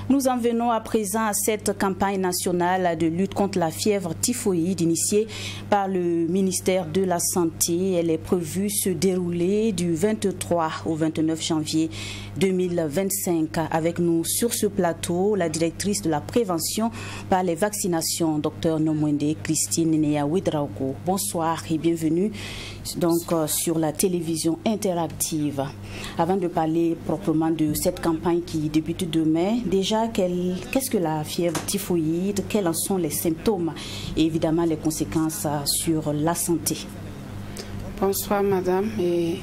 Nous en venons à présent à cette campagne nationale de lutte contre la fièvre typhoïde initiée par le ministère de la Santé. Elle est prévue se dérouler du 23 au 29 janvier 2025. Avec nous sur ce plateau, la directrice de la prévention par les vaccinations, Dr Nomwende Christine Néa Ouedraogo. Bonsoir et bienvenue donc sur la télévision interactive. Avant de parler proprement de cette campagne qui débute demain, déjà qu'est-ce que la fièvre typhoïde, quels en sont les symptômes et évidemment les conséquences sur la santé? Bonsoir madame et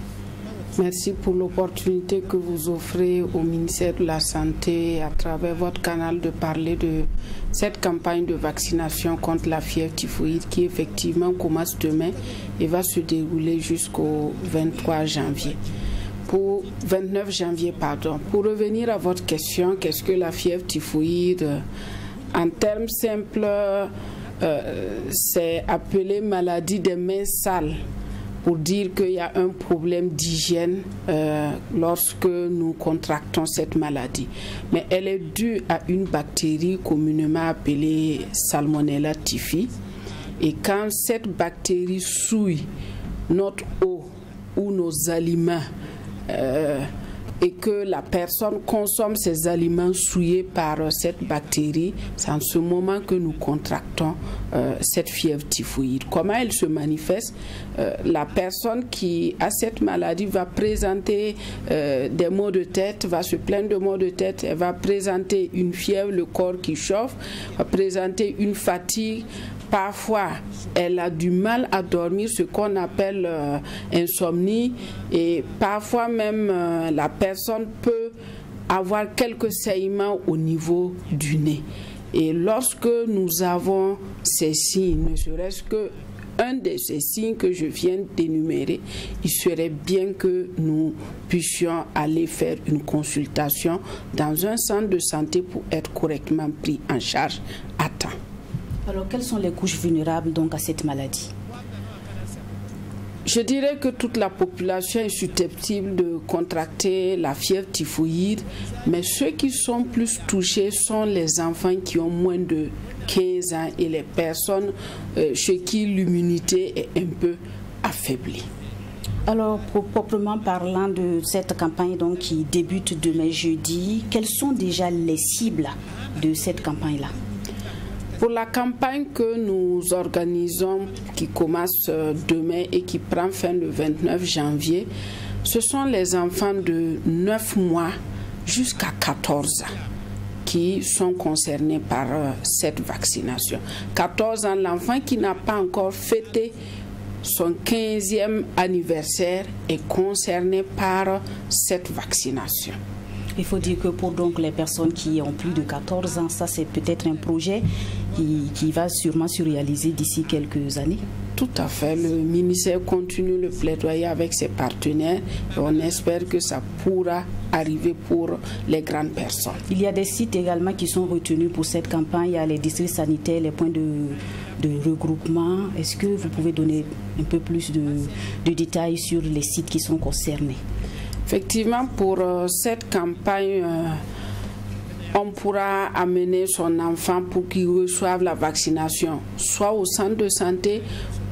merci pour l'opportunité que vous offrez au ministère de la Santé à travers votre canal de parler de cette campagne de vaccination contre la fièvre typhoïde qui effectivement commence demain et va se dérouler jusqu'au 29 janvier. Pour revenir à votre question, qu'est-ce que la fièvre typhoïde? En termes simples, c'est appelé maladie des mains sales, pour dire qu'il y a un problème d'hygiène lorsque nous contractons cette maladie. Mais elle est due à une bactérie communément appelée Salmonella typhi. Et quand cette bactérie souille notre eau ou nos aliments, et que la personne consomme ces aliments souillés par cette bactérie, c'est en ce moment que nous contractons cette fièvre typhoïde. Comment elle se manifeste? La personne qui a cette maladie va présenter des maux de tête, va se plaindre de maux de tête, elle va présenter une fièvre, le corps qui chauffe, va présenter une fatigue. Parfois, elle a du mal à dormir, ce qu'on appelle insomnie, et parfois même la personne peut avoir quelques saignements au niveau du nez. Et lorsque nous avons ces signes, ne serait-ce que un de ces signes que je viens d'énumérer, il serait bien que nous puissions aller faire une consultation dans un centre de santé pour être correctement pris en charge à temps. Alors, quelles sont les couches vulnérables donc à cette maladie? Je dirais que toute la population est susceptible de contracter la fièvre typhoïde, mais ceux qui sont plus touchés sont les enfants qui ont moins de 15 ans et les personnes chez qui l'immunité est un peu affaiblie. Alors, proprement parlant de cette campagne donc, qui débute demain jeudi, quelles sont déjà les cibles de cette campagne-là? Pour la campagne que nous organisons, qui commence demain et qui prend fin le 29 janvier, ce sont les enfants de 9 mois jusqu'à 14 ans qui sont concernés par cette vaccination. 14 ans, l'enfant qui n'a pas encore fêté son 15e anniversaire est concerné par cette vaccination. Il faut dire que pour donc les personnes qui ont plus de 14 ans, ça c'est peut-être un projet qui va sûrement se réaliser d'ici quelques années. Tout à fait. Le ministère continue le plaidoyer avec ses partenaires et on espère que ça pourra arriver pour les grandes personnes. Il y a des sites également qui sont retenus pour cette campagne. Il y a les districts sanitaires, les points de regroupement. Est-ce que vous pouvez donner un peu plus de détails sur les sites qui sont concernés? Effectivement, pour cette campagne, on pourra amener son enfant pour qu'il reçoive la vaccination, soit au centre de santé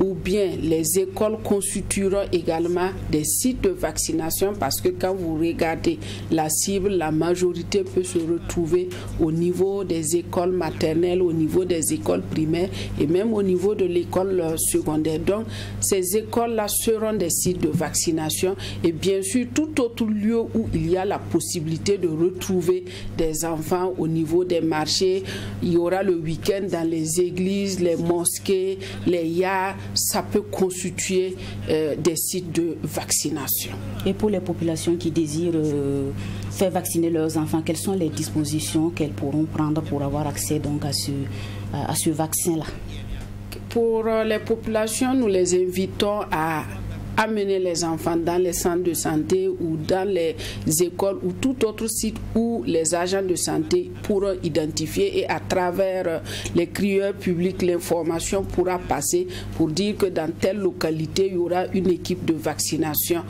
ou bien les écoles constitueront également des sites de vaccination parce que quand vous regardez la cible, la majorité peut se retrouver au niveau des écoles maternelles, au niveau des écoles primaires et même au niveau de l'école secondaire. Donc, ces écoles-là seront des sites de vaccination et bien sûr, tout autre lieu où il y a la possibilité de retrouver des enfants au niveau des marchés. Il y aura le week-end dans les églises, les mosquées, les yards. Ça peut constituer des sites de vaccination. Et pour les populations qui désirent faire vacciner leurs enfants, quelles sont les dispositions qu'elles pourront prendre pour avoir accès donc à ce vaccin-là? Pour les populations, nous les invitons à amener les enfants dans les centres de santé ou dans les écoles ou tout autre site où les agents de santé pourront identifier et à travers les crieurs publics, l'information pourra passer pour dire que dans telle localité, il y aura une équipe de vaccination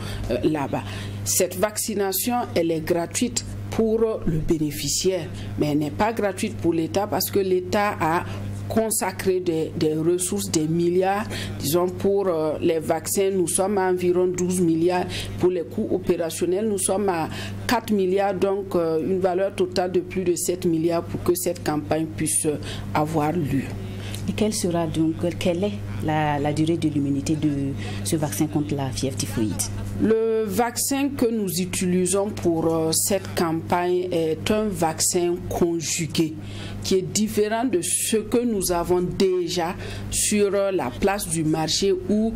là-bas. Cette vaccination, elle est gratuite pour le bénéficiaire, mais elle n'est pas gratuite pour l'État parce que l'État a consacré des ressources, des milliards. Disons pour les vaccins, nous sommes à environ 12 milliards. Pour les coûts opérationnels, nous sommes à 4 milliards, donc une valeur totale de plus de 7 milliards pour que cette campagne puisse avoir lieu. Et quelle est la durée de l'immunité de ce vaccin contre la fièvre typhoïde? Le vaccin que nous utilisons pour cette campagne est un vaccin conjugué qui est différent de ce que nous avons déjà sur la place du marché où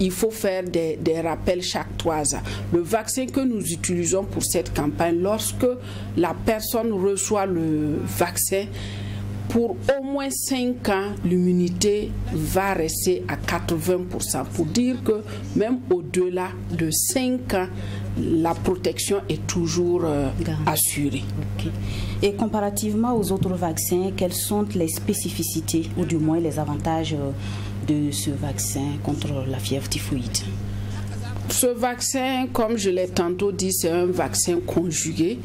il faut faire des rappels chaque 3 ans. Le vaccin que nous utilisons pour cette campagne, lorsque la personne reçoit le vaccin, pour au moins 5 ans, l'immunité va rester à 80%. Pour dire que même au-delà de 5 ans, la protection est toujours assurée. Okay. Et comparativement aux autres vaccins, quelles sont les spécificités ou du moins les avantages de ce vaccin contre la fièvre typhoïde? Ce vaccin, comme je l'ai tantôt dit, c'est un vaccin conjugué.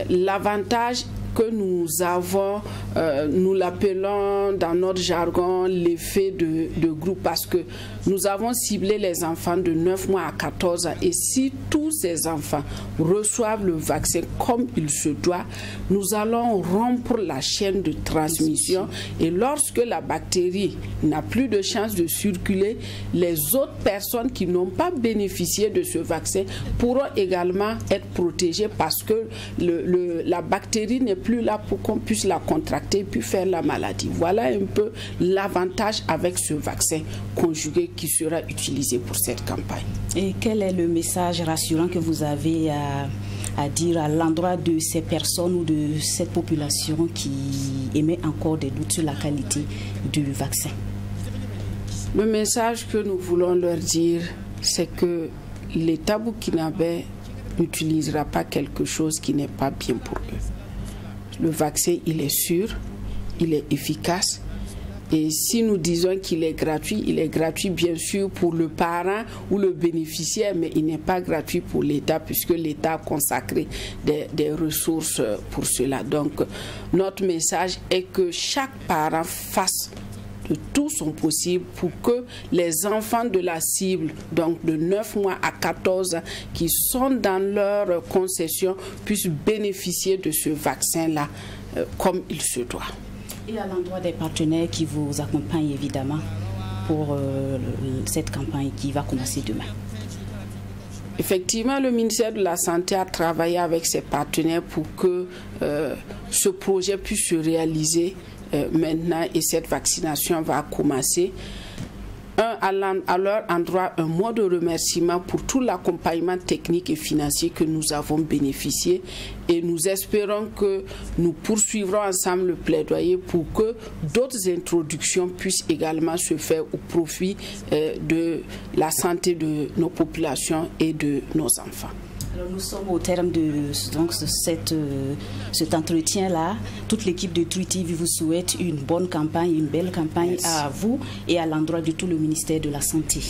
L'avantage que nous avons, nous l'appelons dans notre jargon l'effet de groupe, parce que nous avons ciblé les enfants de 9 mois à 14 ans et si tous ces enfants reçoivent le vaccin comme il se doit, nous allons rompre la chaîne de transmission et lorsque la bactérie n'a plus de chance de circuler, les autres personnes qui n'ont pas bénéficié de ce vaccin pourront également être protégées parce que la bactérie n'est plus là pour qu'on puisse la contracter puis faire la maladie. Voilà un peu l'avantage avec ce vaccin conjugué qui sera utilisé pour cette campagne. Et quel est le message rassurant que vous avez à dire à l'endroit de ces personnes ou de cette population qui émet encore des doutes sur la qualité du vaccin? Le message que nous voulons leur dire, c'est que l'État burkinabé n'utilisera pas quelque chose qui n'est pas bien pour eux. Le vaccin, il est sûr, il est efficace. Et si nous disons qu'il est gratuit bien sûr pour le parent ou le bénéficiaire, mais il n'est pas gratuit pour l'État puisque l'État a consacré des ressources pour cela. Donc, notre message est que chaque parent fasse de tout son possible pour que les enfants de la cible, donc de 9 mois à 14 ans, qui sont dans leur concession, puissent bénéficier de ce vaccin-là comme il se doit. Et à l'endroit des partenaires qui vous accompagnent évidemment pour cette campagne qui va commencer demain. Effectivement, le ministère de la Santé a travaillé avec ses partenaires pour que ce projet puisse se réaliser maintenant et cette vaccination va commencer. À leur endroit, un mot de remerciement pour tout l'accompagnement technique et financier que nous avons bénéficié et nous espérons que nous poursuivrons ensemble le plaidoyer pour que d'autres introductions puissent également se faire au profit de la santé de nos populations et de nos enfants. Alors nous sommes au terme de cet entretien-là. Toute l'équipe de True TV vous souhaite une bonne campagne, une belle campagne. Merci. À vous et à l'endroit de tout le ministère de la Santé.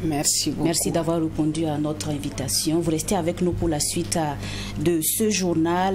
Merci beaucoup. Merci d'avoir répondu à notre invitation. Vous restez avec nous pour la suite de ce journal.